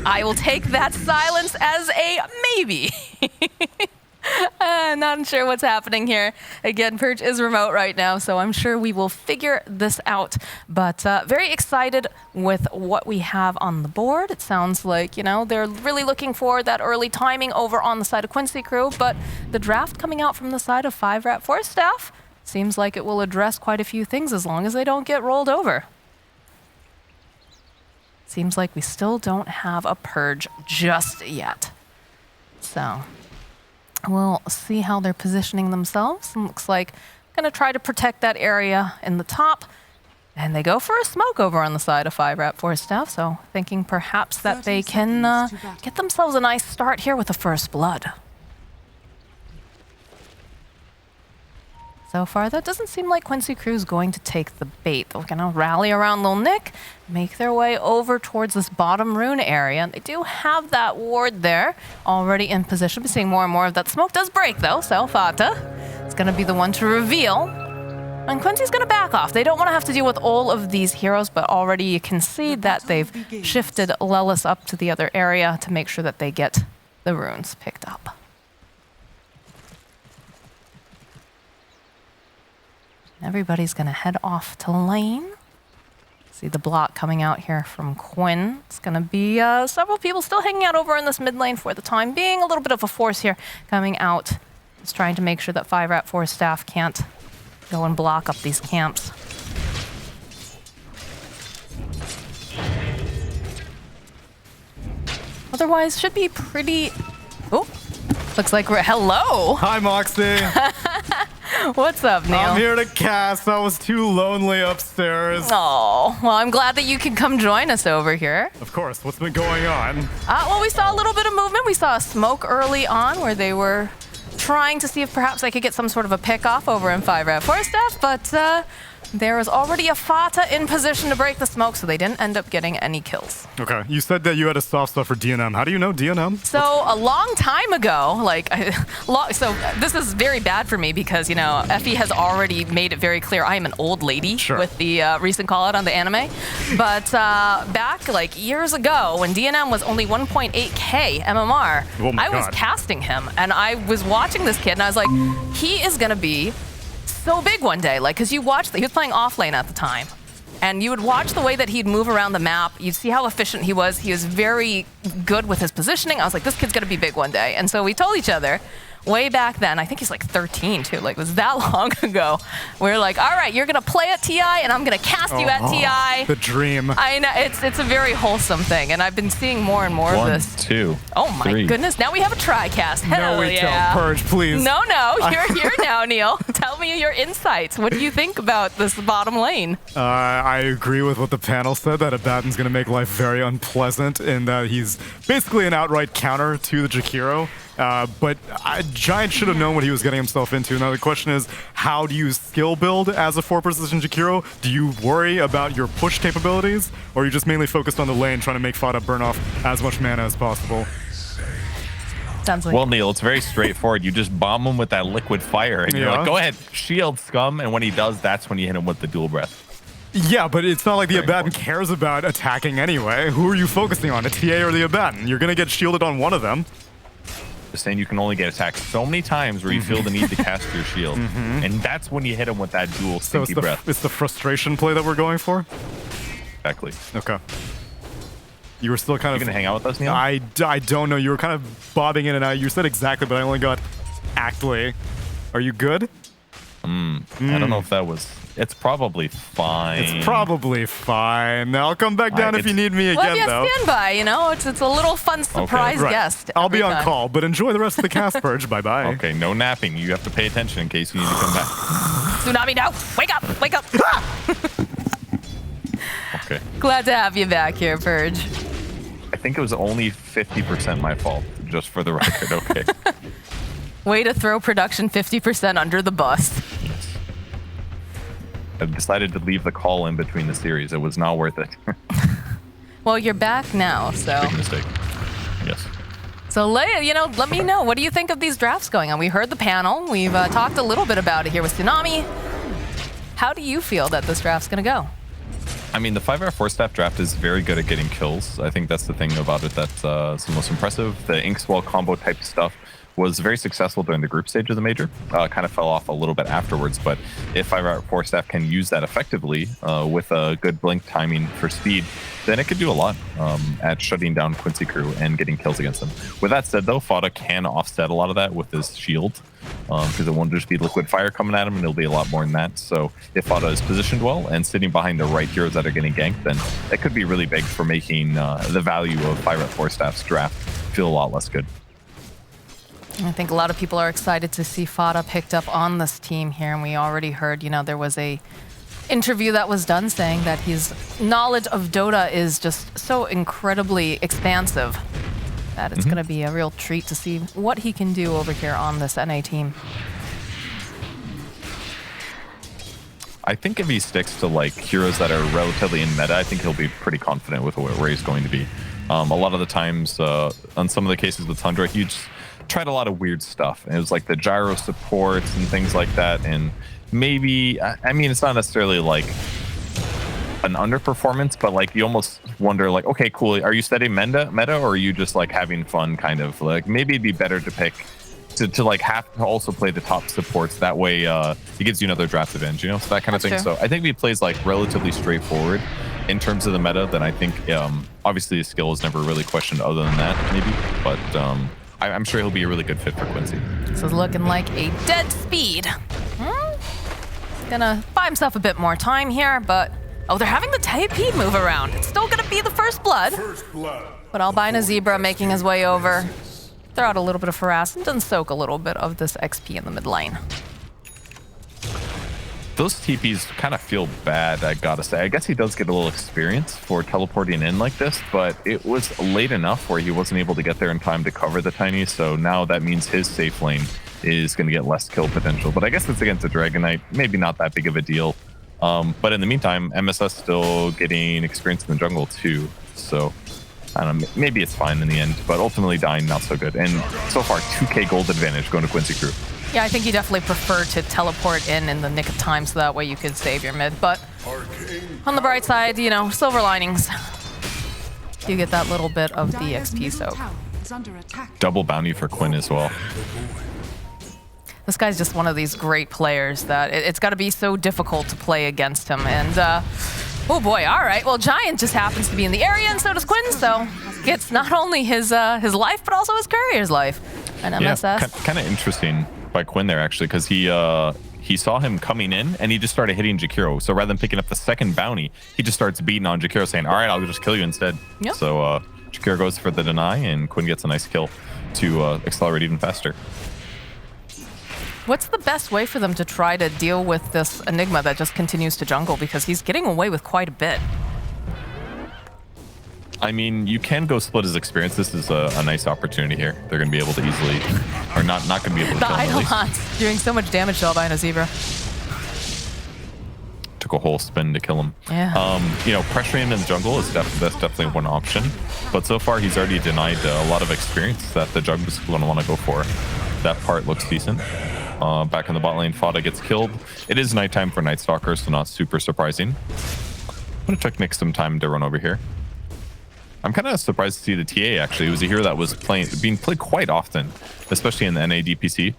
I will take that silence as a maybe. Not sure what's happening here. Again, Purge is remote right now, so I'm sure we will figure this out. But very excited with what we have on the board. It sounds like, you know, they're really looking for that early timing over on the side of Quincy crew, but the draft coming out from the side of 5RATFORCESTAFF seems like it will address quite a few things as long as they don't get rolled over. Seems like we still don't have a Purge just yet. So we'll see how they're positioning themselves. It looks like gonna try to protect that area in the top. And they go for a smoke over on the side of 5RATFORCESTAFF, so thinking perhaps that they can get themselves a nice start here with the first blood. So far, that doesn't seem like Quincy crew's going to take the bait. They're gonna rally around Lil Nick, make their way over towards this bottom rune area. And they do have that ward there already in position. We're seeing more and more of that. Smoke does break though, so Fata is gonna be the one to reveal. And Quincy's gonna back off. They don't wanna have to deal with all of these heroes, but already you can see that they've shifted Lelis up to the other area to make sure that they get the runes picked up. Everybody's gonna head off to lane. See the block coming out here from Quinn. It's gonna be several people still hanging out over in this mid lane for the time being. A little bit of a force here coming out. Just trying to make sure that 5RATFORCESTAFF can't go and block up these camps. Otherwise, should be pretty... Oh, looks like we're... Hello! Hi, Moxie. What's up, Neil? I'm here to cast. I was too lonely upstairs. Oh, well, I'm glad that you can come join us over here. Of course. What's been going on? Well, we saw a little bit of movement. We saw a smoke early on where they were trying to see if perhaps I could get some sort of a pick off over in 5RATFORCESTAFF, but there was already a Fata in position to break the smoke, so they didn't end up getting any kills. Okay, you said that you had a soft spot for DNM. How do you know DNM? So a long time ago, so this is very bad for me because, you know, Effie has already made it very clear I am an old lady with the recent call out on the anime. But back like years ago when DNM was only 1.8k MMR, I was casting him and I was watching this kid and I was like, he is gonna be so big one day, like, because you watch, he was playing off lane at the time, and you would watch the way that he'd move around the map. You'd see how efficient he was. He was very good with his positioning. I was like, this kid's gonna be big one day. And so we told each other way back then, I think he's like 13 too, like it was that long ago. We were like, all right, you're gonna play at TI and I'm gonna cast you at TI. The dream. I know, it's a very wholesome thing, and I've been seeing more and more of this. 1, 2, oh my 3. goodness, now we have a tri-cast. Hell no, we yeah. don't. Purge, please. No, you're here now, Neil. Tell me your insights. What do you think about this bottom lane? I agree with what the panel said, that Abaddon's gonna make life very unpleasant in that he's basically an outright counter to the Jakiro. But Giant should have known what he was getting himself into. Now the question is, how do you skill build as a 4-position Jakiro? Do you worry about your push capabilities? Or are you just mainly focused on the lane, trying to make Fata burn off as much mana as possible? Sounds like well, Neil, it's very straightforward. You just bomb him with that liquid fire, and you're like, go ahead, shield scum, and when he does, that's when you hit him with the dual breath. Yeah, but it's not like the Abaddon cares about attacking anyway. Who are you focusing on, a TA or the Abaddon? You're gonna get shielded on one of them. Just saying, you can only get attacked so many times where you feel the need to cast your shield, and that's when you hit him with that dual stinky breath. It's the frustration play that we're going for? Exactly. Okay. You were still kind of... You gonna hang out with us, Neil? I don't know. You were kind of bobbing in and out. You said exactly, but I only got actly. Are you good? I don't know if that was... It's probably fine. It's probably fine. I'll come back down if you need me again, though. Well, stand by, you know? It's a little fun surprise guest. I'll be on call, but enjoy the rest of the cast, Purge. Bye-bye. Okay, no napping. You have to pay attention in case you need to come back. Tsunami, no! Wake up! Wake up! Okay. Glad to have you back here, Purge. I think it was only 50% my fault, just for the record, okay? Way to throw production 50% under the bus. I decided to leave the call in between the series. It was not worth it. Well, you're back now, so... Big mistake. Yes. So, let me know. What do you think of these drafts going on? We heard the panel. We've talked a little bit about it here with Tsunami. How do you feel that this draft's going to go? I mean, the 5RATFORCESTAFF draft is very good at getting kills. I think that's the thing about it that's the most impressive. The Inkswell combo type stuff was very successful during the group stage of the major. Kind of fell off a little bit afterwards, but if 5RATFORCESTAFF can use that effectively with a good blink timing for speed, then it could do a lot at shutting down Quincy crew and getting kills against them. With that said, though, Fada can offset a lot of that with his shield, because it won't just be liquid fire coming at him, and it'll be a lot more than that. So if Fada is positioned well and sitting behind the right heroes that are getting ganked, then that could be really big for making the value of 5RATFORCESTAFF's draft feel a lot less good. I think a lot of people are excited to see Fada picked up on this team here, and we already heard, you know, there was a interview that was done saying that his knowledge of Dota is just so incredibly expansive that it's going to be a real treat to see what he can do over here on this NA team. I think if he sticks to like heroes that are relatively in meta, I think he'll be pretty confident with where he's going to be. A lot of the times, on some of the cases with Tundra, he just tried a lot of weird stuff. And it was like the gyro supports and things like that. And maybe, I mean, it's not necessarily like an underperformance, but like you almost wonder like, okay, cool. Are you studying meta or are you just like having fun kind of like, maybe it'd be better to pick to like have to also play the top supports. That way it gives you another draft advantage, you know, so that kind of thing. True. So I think if he plays like relatively straightforward in terms of the meta, then I think obviously his skill is never really questioned other than that maybe, but I'm sure he'll be a really good fit for Quincy. This is looking like a dead speed. He's gonna buy himself a bit more time here, but oh, they're having the Taipei move around. It's still gonna be the first blood. But Albina Zebra making his way over. Throw out a little bit of harassment and soak a little bit of this XP in the mid lane. Those TPs kind of feel bad, I gotta say. I guess he does get a little experience for teleporting in like this, but it was late enough where he wasn't able to get there in time to cover the Tiny, so now that means his safe lane is going to get less kill potential. But I guess it's against a Dragon Knight, maybe not that big of a deal. But in the meantime, MSS still getting experience in the jungle too, so I don't know, maybe it's fine in the end, but ultimately dying not so good. And so far, 2k gold advantage going to Quincy crew. Yeah, I think you definitely prefer to teleport in the nick of time so that way you could save your mid. But on the bright side, you know, silver linings. You get that little bit of the XP soak. Double bounty for Quinn as well. This guy's just one of these great players that it's got to be so difficult to play against him. And, oh boy, all right. Well, Giant just happens to be in the area, and so does Quinn, so gets not only his life, but also his courier's life. And MSS. Yeah, kind of interesting by Quinn there, actually, because he saw him coming in, and he just started hitting Jakiro. So rather than picking up the second bounty, he just starts beating on Jakiro, saying, all right, I'll just kill you instead. Yep. So Jakiro goes for the deny, and Quinn gets a nice kill to accelerate even faster. What's the best way for them to try to deal with this Enigma that just continues to jungle? Because he's getting away with quite a bit. I mean, you can go split his experience. This is a nice opportunity here. They're going to be able to easily, or not going to be able to kill him. The Idolons doing so much damage to Albina Zebra. Took a whole spin to kill him. Yeah. You know, pressuring him in the jungle is that's definitely one option. But so far, he's already denied a lot of experience that the jungler's going to want to go for. That part looks decent. Back in the bot lane, Fada gets killed. It is nighttime for Night Stalkers, so not super surprising. I'm going to took Nick some time to run over here. I'm kind of surprised to see the TA, actually. It was a hero that was being played quite often, especially in the NA DPC,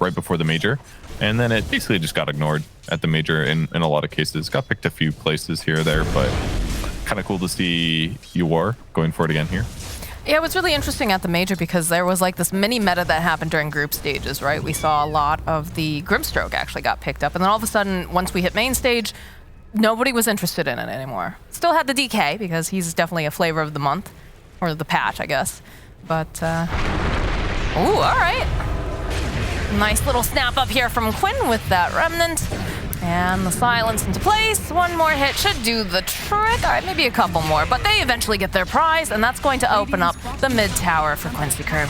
right before the major. And then it basically just got ignored at the major in a lot of cases. Got picked a few places here or there, but kind of cool to see Uwar going for it again here. Yeah, it was really interesting at the major because there was like this mini meta that happened during group stages, right? We saw a lot of the Grimstroke actually got picked up. And then all of a sudden, once we hit main stage, nobody was interested in it anymore. Still had the DK because he's definitely a flavor of the month, or the patch, I guess. But, ooh, all right. Nice little snap up here from Quinn with that Remnant. And the silence into place. One more hit should do the trick. All right, maybe a couple more, but they eventually get their prize, and that's going to open up the mid tower for Quincy crew.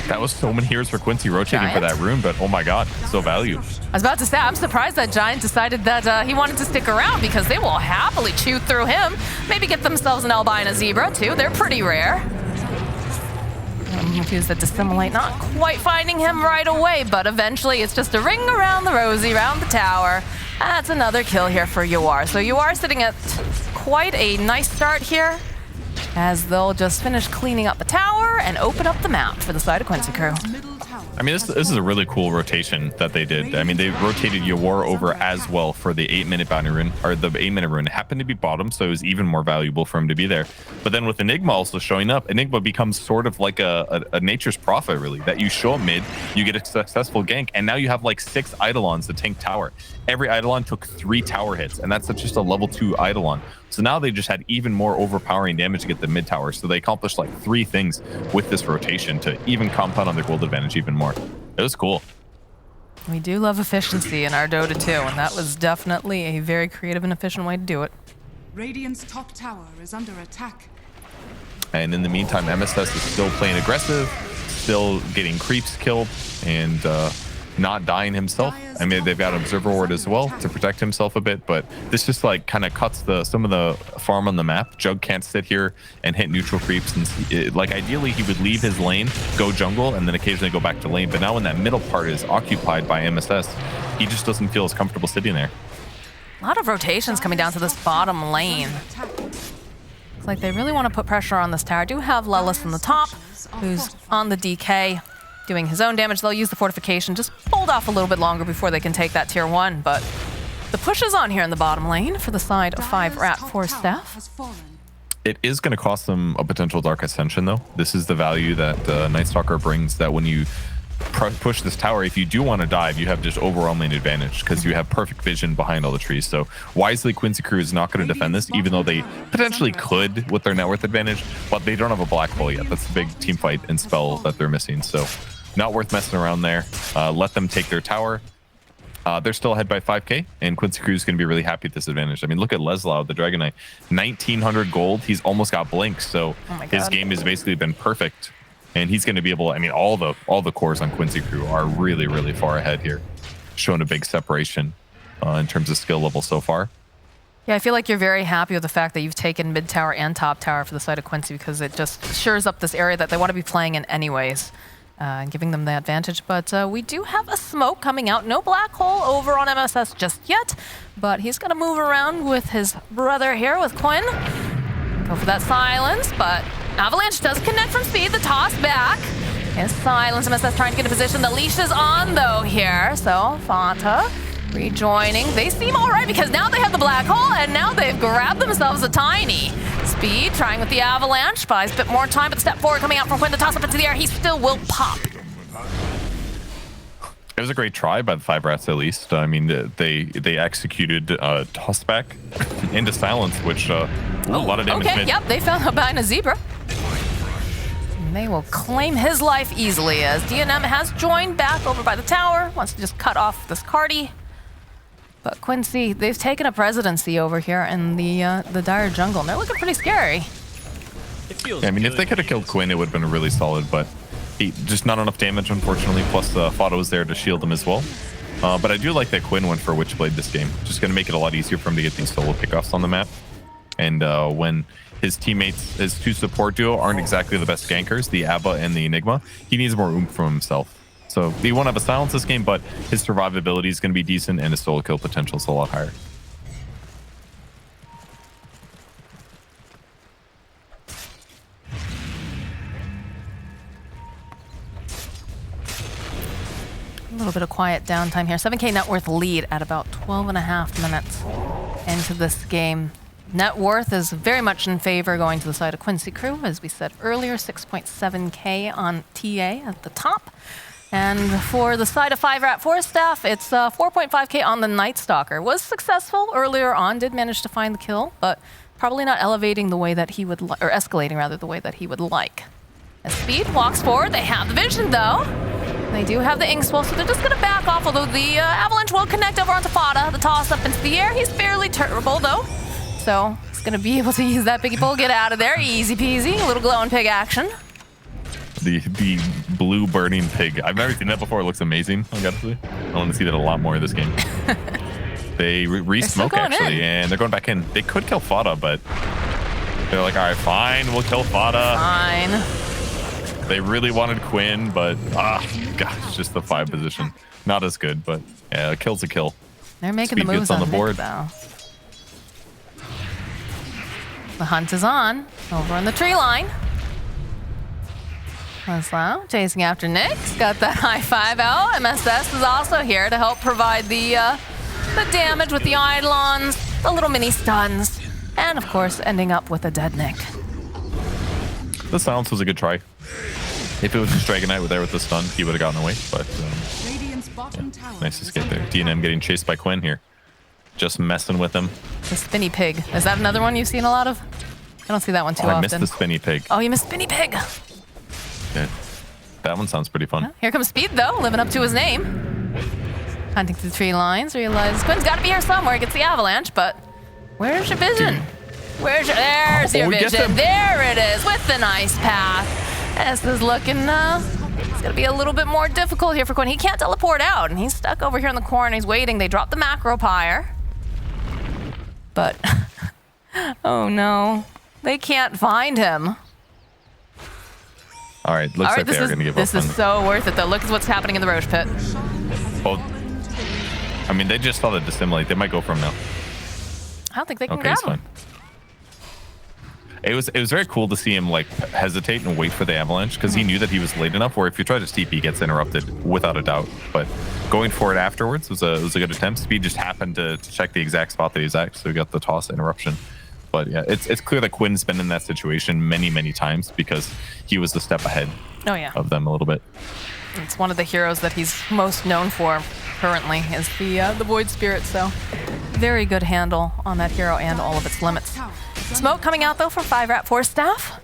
That was so many heroes for Quincy rotating for that rune, but oh my god, so value. I was about to say, I'm surprised that Giant decided that he wanted to stick around because they will happily chew through him. Maybe get themselves an Albina Zebra too. They're pretty rare. Confused that Dissimulate, not quite finding him right away, but eventually it's just a ring around the rosy, around the tower. That's another kill here for Yuar. So Yuar sitting at quite a nice start here, as they'll just finish cleaning up the tower and open up the map for the side of Quincy crew. I mean, this is a really cool rotation that they did. I mean, they rotated Yuar over as well for the 8-minute bounty rune, or the 8-minute rune. It happened to be bottom, so it was even more valuable for him to be there. But then with Enigma also showing up, Enigma becomes sort of like a nature's prophet, really, that you show up mid, you get a successful gank, and now you have like 6 Eidolons to tank tower. Every Eidolon took 3 tower hits, and that's just a level 2 Eidolon. So now they just had even more overpowering damage to get the mid tower. So they accomplished like 3 things with this rotation to even compound on their gold advantage even more. It was cool. We do love efficiency in our Dota 2, and that was definitely a very creative and efficient way to do it. Radiant's top tower is under attack. And in the meantime, MSS is still playing aggressive, still getting creeps killed, and not dying himself. I mean, they've got Observer Ward as well to protect himself a bit, but this just like kind of cuts some of the farm on the map. Jug can't sit here and hit neutral creeps, and like ideally he would leave his lane, go jungle, and then occasionally go back to lane. But now when that middle part is occupied by MSS, he just doesn't feel as comfortable sitting there. A lot of rotations coming down to this bottom lane. Looks like they really want to put pressure on this tower. I do have Lelis in the top, who's on the DK, doing his own damage. They'll use the fortification, just hold off a little bit longer before they can take that tier 1. But the push is on here in the bottom lane for the side of 5RATFORCESTAFF. It is going to cost them a potential Dark Ascension, though. This is the value that Night Stalker brings, that when you push this tower, if you do want to dive, you have just overwhelming advantage because you have perfect vision behind all the trees. So wisely, Quincy crew is not going to defend this, even though they potentially could with their net worth advantage, but they don't have a black hole yet. That's the big team fight and spell that they're missing. So not worth messing around there. Let them take their tower. They're still ahead by 5k, and Quincy crew is going to be really happy at this advantage. I mean, look at Leslau, the Dragon Knight, 1900 gold. He's almost got blink, so his game has basically been perfect. And he's going to be able, I mean, all the cores on Quincy crew are really, really far ahead here, showing a big separation in terms of skill level so far. Yeah, I feel like you're very happy with the fact that you've taken mid tower and top tower for the side of Quincy, because it just shores up this area that they want to be playing in anyways, and giving them the advantage. But we do have a smoke coming out. No black hole over on MSS just yet, but he's going to move around with his brother here, with Quinn. Go for that silence, but Avalanche does connect from speed. The toss back is silence. MSS trying to get a position. The leash is on, though, here. So Fata rejoining. They seem all right because now they have the black hole, and now they've grabbed themselves a tiny. Speed trying with the Avalanche. Buys a bit more time, but the step forward coming out from Quinn. The toss up into the air. He still will pop. It was a great try by the 5RATs, at least. I mean, they executed toss back into silence, which a lot of damage. Okay, yep, they found him behind a zebra. And they will claim his life easily, as DNM has joined back over by the tower. Wants to just cut off this Cardi. But Quincy, they've taken a presidency over here in the dire jungle, and they're looking pretty scary. Yeah, I mean, if they could have killed Quinn, it would have been really solid, but just not enough damage, unfortunately. Plus, Fado was there to shield him as well. But I do like that Quinn went for Witchblade this game. Just going to make it a lot easier for him to get these solo pickoffs on the map. And when his teammates, his 2 support duo, aren't exactly the best gankers, the Abba and the Enigma, he needs more oomph from himself. So he won't have a silence this game, but his survivability is going to be decent, and his solo kill potential is a lot higher. A little bit of quiet downtime here. 7k net worth lead at about 12.5 minutes into this game. Net worth is very much in favor going to the side of Quincy crew. As we said earlier, 6.7k on TA at the top. And for the side of 5RATFORCESTAFF, it's 4.5k on the Night Stalker. Was successful earlier on, did manage to find the kill, but probably not elevating the way that he would, or escalating rather, the way that he would like. As Speed walks forward, they have the vision though. They do have the Inkswell, so they're just going to back off, although the Avalanche will connect over onto Fada. The toss up into the air. He's fairly terrible, though. So he's going to be able to use that piggy pole, get out of there. Easy peasy. A little glowing pig action. The blue burning pig. I've never seen that before. It looks amazing, I gotta say. I want to see that a lot more in this game. They re-smoke, actually, and they're going back in. They could kill Fada, but they're like, all right, fine, we'll kill Fada. Fine. They really wanted Quinn, but gosh, just the 5 position. Not as good, but yeah, a kill's a kill. They're making Speed the moves gets on the Nick, board. though. The hunt is on over on the tree line. Laszlo chasing after Nick. He's got that high 5-0. MSS is also here to help provide the damage with the Eidolons, the little mini stuns, and of course ending up with a dead Nick. The silence was a good try. If it was just Dragon Knight there with the stun, he would have gotten away. But nice escape there. DNM getting chased by Quinn here. Just messing with him. The spinny pig. Is that another one you've seen a lot of? I don't see that one too often. I missed the spinny pig. Oh, you missed spinny pig. Yeah. That one sounds pretty fun. Here comes Speed, though, living up to his name. Hunting through the tree lines, realizes Quinn's got to be here somewhere. Gets the avalanche, but where's your vision? Dude. Where's your... There's your vision. There it is, with the nice path. This is looking... it's going to be a little bit more difficult here for Quinn. He can't teleport out, and he's stuck over here in the corner. He's waiting. They drop the macro pyre. But... oh, no. They can't find him. All right, looks like they're going to give up. This is so worth it, though. Look at what's happening in the Roche pit. Oh, I mean, they just saw the dissimulate. They might go for him now. I don't think they can grab him. It was very cool to see him like hesitate and wait for the avalanche because he knew that he was late enough. Where if you try to TP, he gets interrupted without a doubt. But going for it afterwards was a good attempt. Speed just happened to check the exact spot that he's at, so he got the toss interruption. But yeah, it's clear that Quinn's been in that situation many times because he was a step ahead of them a little bit. It's one of the heroes that he's most known for currently is the Void Spirit, so very good handle on that hero and all of its limits. Smoke coming out, though, from 5RATFORCESTAFF.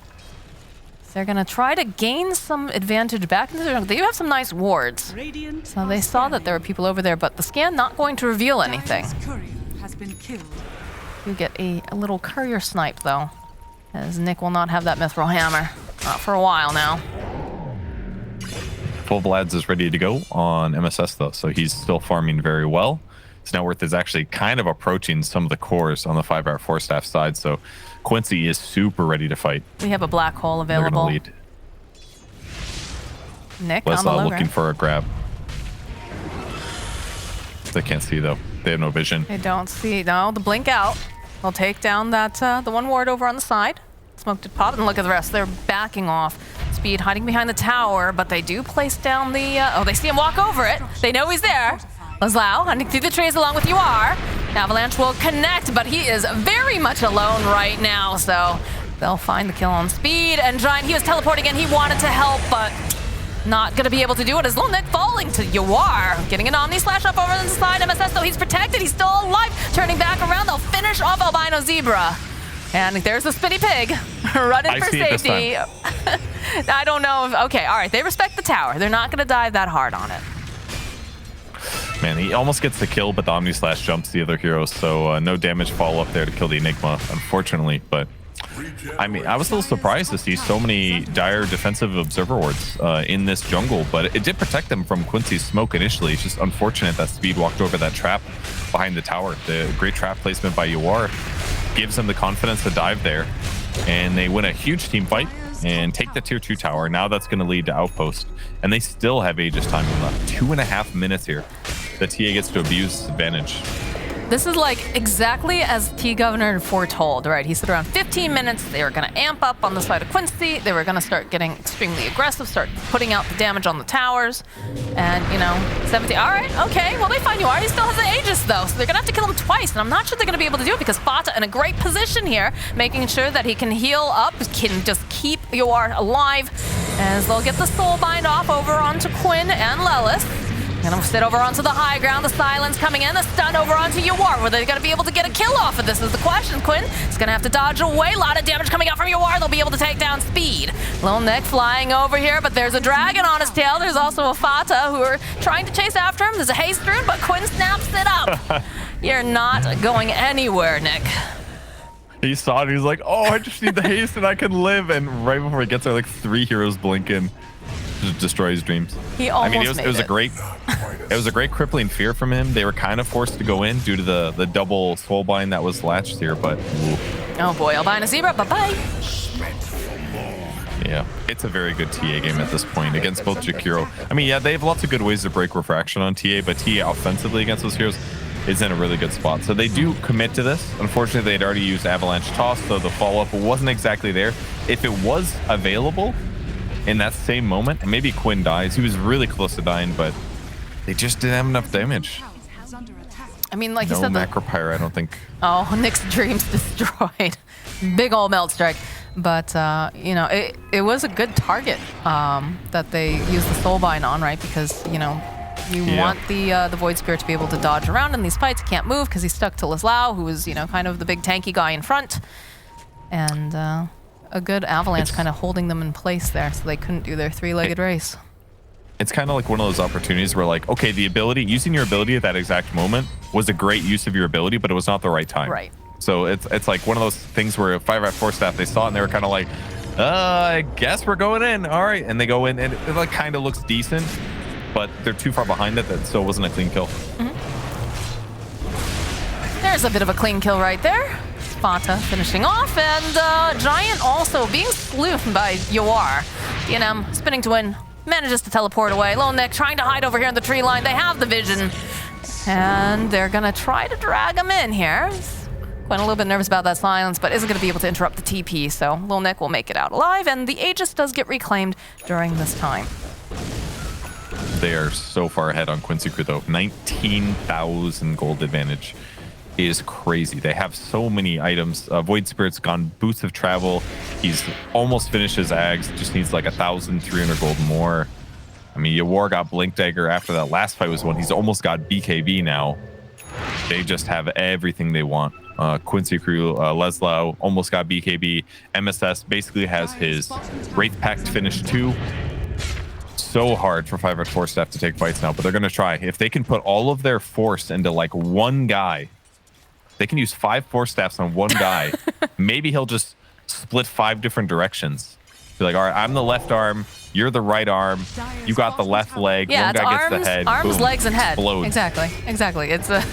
They're going to try to gain some advantage back into their jungle. They do have some nice wards. So they saw that there were people over there, but the scan not going to reveal anything. You get a little courier snipe, though, as Nick will not have that Mithril Hammer. Not for a while now. Full Vlad's is ready to go on MSS, though, so he's still farming very well. His net worth is actually kind of approaching some of the cores on the 5RATFORCESTAFF side, so Quincy is super ready to fight. We have a black hole available. They're gonna lead. Nick on the low looking for a grab. They can't see, though. They have no vision. They don't see. No, the blink out. They'll take down that the one ward over on the side. Smoke did pop, and look at the rest. They're backing off. Speed hiding behind the tower, but they do place down the... oh, they see him walk over it. They know he's there. Laszlo hunting through the trees along with UR. Avalanche will connect, but he is very much alone right now, so they'll find the kill on Speed. And Giant, he was teleporting in. He wanted to help, but not going to be able to do it as Little Nick falling to UR. Getting an Omni Slash up over the side. MSS, though, he's protected. He's still alive. Turning back around, they'll finish off Albino Zebra. And there's the Spinny Pig running for safety. I don't know. Okay, all right. They respect the tower. They're not going to dive that hard on it. Man, he almost gets the kill, but the Omni Slash jumps the other heroes, so no damage follow-up there to kill the Enigma, unfortunately. But, I mean, I was a little surprised to see so many dire defensive Observer Wards in this jungle, but it did protect them from Quincy's smoke initially. It's just unfortunate that Speed walked over that trap behind the tower. The great trap placement by UR gives them the confidence to dive there, and they win a huge team fight and take the tier 2 tower. Now that's going to lead to Outpost, and they still have Aegis time left. 2.5 minutes here. The TA gets to abuse this advantage. This is like exactly as T-Governor foretold, right? He said around 15 minutes, they were going to amp up on the side of Quincy. They were going to start getting extremely aggressive, start putting out the damage on the towers. And, you know, 17, all right, okay, well, they find UR. He still has the Aegis, though, so they're going to have to kill him twice. And I'm not sure they're going to be able to do it because Fata in a great position here, making sure that he can heal up, can just keep UR alive, as they'll get the Soul Bind off over onto Quinn and Lelis. Gonna sit over onto the high ground, the silence coming in, the stun over onto UR. Were they gonna be able to get a kill off of this is the question. Quinn is gonna have to dodge away. A lot of damage coming out from UR. They'll be able to take down Speed. Lil Nick flying over here, but there's a dragon on his tail. There's also a Fata who are trying to chase after him. There's a haste rune, but Quinn snaps it up. You're not going anywhere, Nick. He saw it, he was like, oh, I just need the haste and I can live. And right before he gets there, like 3 heroes blink in. Just destroy his dreams. He almost it was a great crippling fear from him. They were kind of forced to go in due to the double soul bind that was latched here, but oh boy, Albino Zebra, bye-bye. Yeah, it's a very good TA game at this point against both Jakiro. I mean, yeah, they have lots of good ways to break refraction on TA, but TA offensively against those heroes is in a really good spot. So they do commit to this. Unfortunately, they'd already used Avalanche Toss, so the follow-up wasn't exactly there. If it was available in that same moment, maybe Quinn dies. He was really close to dying, but they just didn't have enough damage. I mean, like No you said, Macropyre, I don't think. Oh, Nick's dreams destroyed. Big ol' melt strike. But, you know, it was a good target that they used the Soulbind on, right? Because, you know, you want the Void Spirit to be able to dodge around in these fights. He can't move because he's stuck to Laslau, who is, you know, kind of the big tanky guy in front. And a good Avalanche kind of holding them in place there so they couldn't do their three-legged race. It's kind of like one of those opportunities where, like, okay, the ability, using your ability at that exact moment was a great use of your ability, but it was not the right time. Right. So it's like one of those things where 5RATFORCESTAFF, they saw it and they were kind of like, I guess we're going in. All right. And they go in and it like kind of looks decent, but they're too far behind it. That still wasn't a clean kill. There's a bit of a clean kill right there. Sparta finishing off, and Giant also being sleuthed by Yawar. DNM spinning to win, manages to teleport away. Lone Nick trying to hide over here in the tree line. They have the vision, and they're gonna try to drag him in here. Quite a little bit nervous about that silence, but isn't gonna be able to interrupt the TP, so Lone Nick will make it out alive, and the Aegis does get reclaimed during this time. They are so far ahead on Quincy Crew, though. 19,000 gold advantage is crazy. They have so many items. Void Spirit's gone Boots of Travel. He's almost finished his Ags. Just needs like 1,300 gold more. I mean, Yawar got Blink Dagger after that last fight was won. He's almost got BKB now. They just have everything they want. Quincy Crew, Laslau almost got BKB. MSS basically has his Wraith Pact finished too. So hard for 5RATFORCESTAFF to take fights now, but they're going to try. If they can put all of their force into like one guy, they can use 5 force staffs on one guy. Maybe he'll just split 5 different directions. Be like, all right, I'm the left arm, you're the right arm, you got the left leg, Yeah, one it's guy arms, gets the head, arms, boom, legs, and head. explodes. Exactly. It's a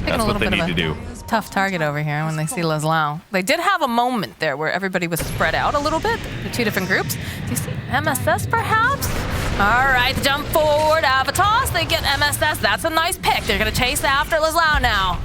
That's what they need to do. Tough target over here when they see Laslau. They did have a moment there where everybody was spread out a little bit, the 2 different groups. Do you see MSS perhaps? All right, jump forward, Avatos. They get MSS. That's a nice pick. They're gonna chase after Laslau now.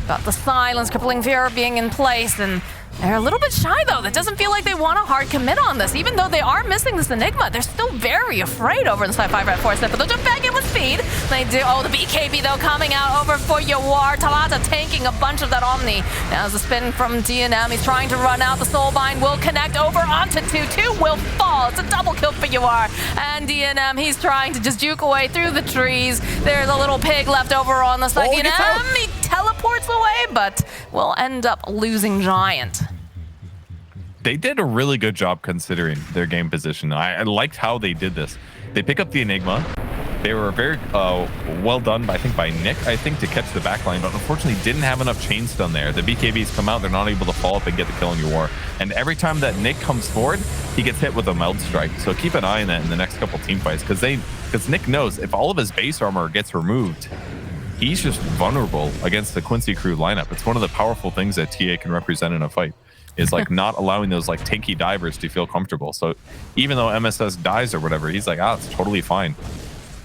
Got the silence, crippling fear being in place, and they're a little bit shy though. That doesn't feel like they want a hard commit on this. Even though they are missing this Enigma, they're still very afraid over inside 5RATFORCESTAFF, but they'll jump back in with speed. They do. Oh, the BKB though coming out over for Yawar. Talata tanking a bunch of that Omni. Now's the spin from DNM. He's trying to run out. The Soulbind will connect over onto 2-2, will fall. It's a double kill for Yawar. And DNM, he's trying to just juke away through the trees. There's a little pig left over on the side. Oh, DNM, he teleports away, but will end up losing Giant. They did a really good job considering their game position. I liked how they did this. They pick up the Enigma. They were very well done, I think, by Nick, to catch the backline, but unfortunately didn't have enough chain stun there. The BKBs come out, they're not able to follow up and get the kill on your war. And every time that Nick comes forward, he gets hit with a meld strike. So keep an eye on that in the next couple team fights, because Nick knows if all of his base armor gets removed, he's just vulnerable against the Quincy Crew lineup. It's one of the powerful things that TA can represent in a fight, is like not allowing those like tanky divers to feel comfortable. So even though MSS dies or whatever, he's like, it's totally fine.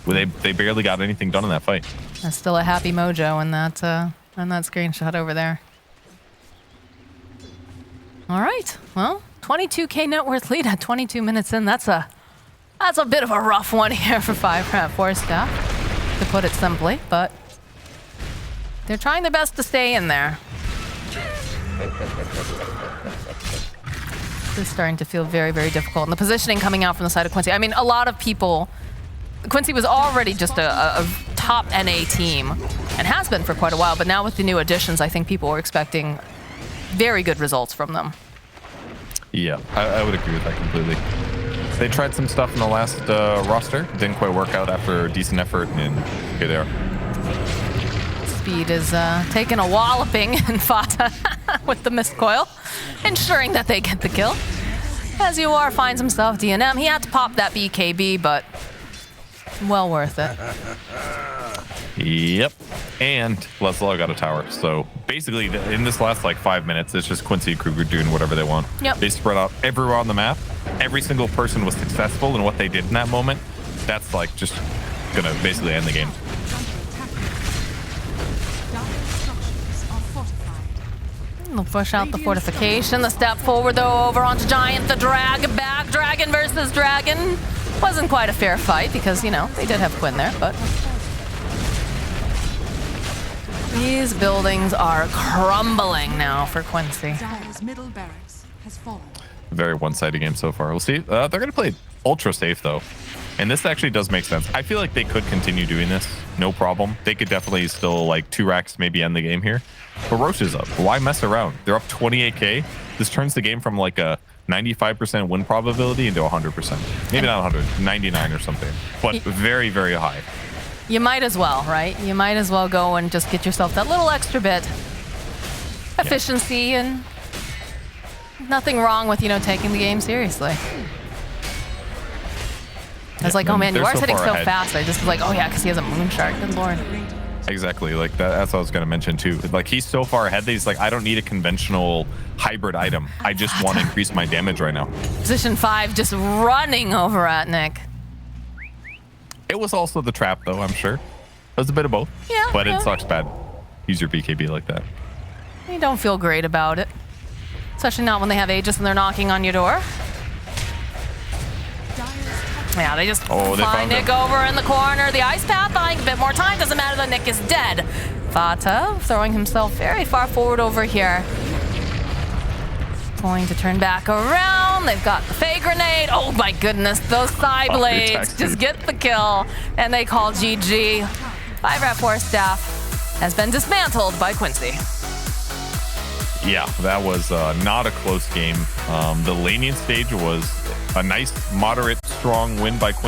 They barely got anything done in that fight. There's still a happy mojo in that screenshot over there. All right, well, 22k net worth lead at 22 minutes in. That's a bit of a rough one here for 5RATFORCESTAFF, to put it simply, but they're trying their best to stay in there. This is starting to feel very, very difficult. And the positioning coming out from the side of Quincy. I mean, a lot of people... Quincy was already just a top NA team, and has been for quite a while, but now with the new additions, I think people were expecting very good results from them. Yeah, I would agree with that completely. They tried some stuff in the last roster. Didn't quite work out after a decent effort, and here they are. Speed is taking a walloping in Fata with the mist coil, ensuring that they get the kill. As Yawar finds himself DNM, he had to pop that BKB, but well worth it. Yep. And Laslau got a tower. So basically, in this last like 5 minutes, it's just Quincy and Kruger doing whatever they want. Yep. They spread out everywhere on the map. Every single person was successful in what they did in that moment. That's like just gonna basically end the game. They'll push out the fortification. The step forward, though, over onto Giant. The drag back. Dragon versus Dragon. Wasn't quite a fair fight because, you know, they did have Quinn there, but... These buildings are crumbling now for Quincy. Dire's middle barracks has fallen. Very one-sided game so far. We'll see. They're going to play ultra safe, though. And this actually does make sense. I feel like they could continue doing this. No problem. They could definitely still, like, 2 racks maybe end the game here. But Roche is up. Why mess around? They're up 28k. This turns the game from, like, a 95% win probability into 100%. Maybe not 100, 99 or something. But very, very high. You might as well, right? You might as well go and just get yourself that little extra bit. Efficiency and nothing wrong with, you know, taking the game seriously. I was like, oh man, you are hitting so fast. I just was like, oh yeah, because he has a Moonshark. Good lord. Exactly. Like that's what I was going to mention too. Like he's so far ahead that he's like, I don't need a conventional hybrid item. I just want to increase my damage right now. Position 5 just running over at Nick. It was also the trap though, I'm sure. It was a bit of both. Yeah. But it sucks bad. Use your BKB like that. You don't feel great about it. Especially not when they have Aegis and they're knocking on your door. Yeah, they just find Nick over in the corner. The ice path buying a bit more time. Doesn't matter that Nick is dead. Vata throwing himself very far forward over here. Going to turn back around. They've got the Fey Grenade. Oh my goodness, those side blades just get the kill. And they call GG. 5RATFORCESTAFF has been dismantled by Quincy. Yeah, that was not a close game. The Lanian stage was a nice, moderate, strong win by Quincy.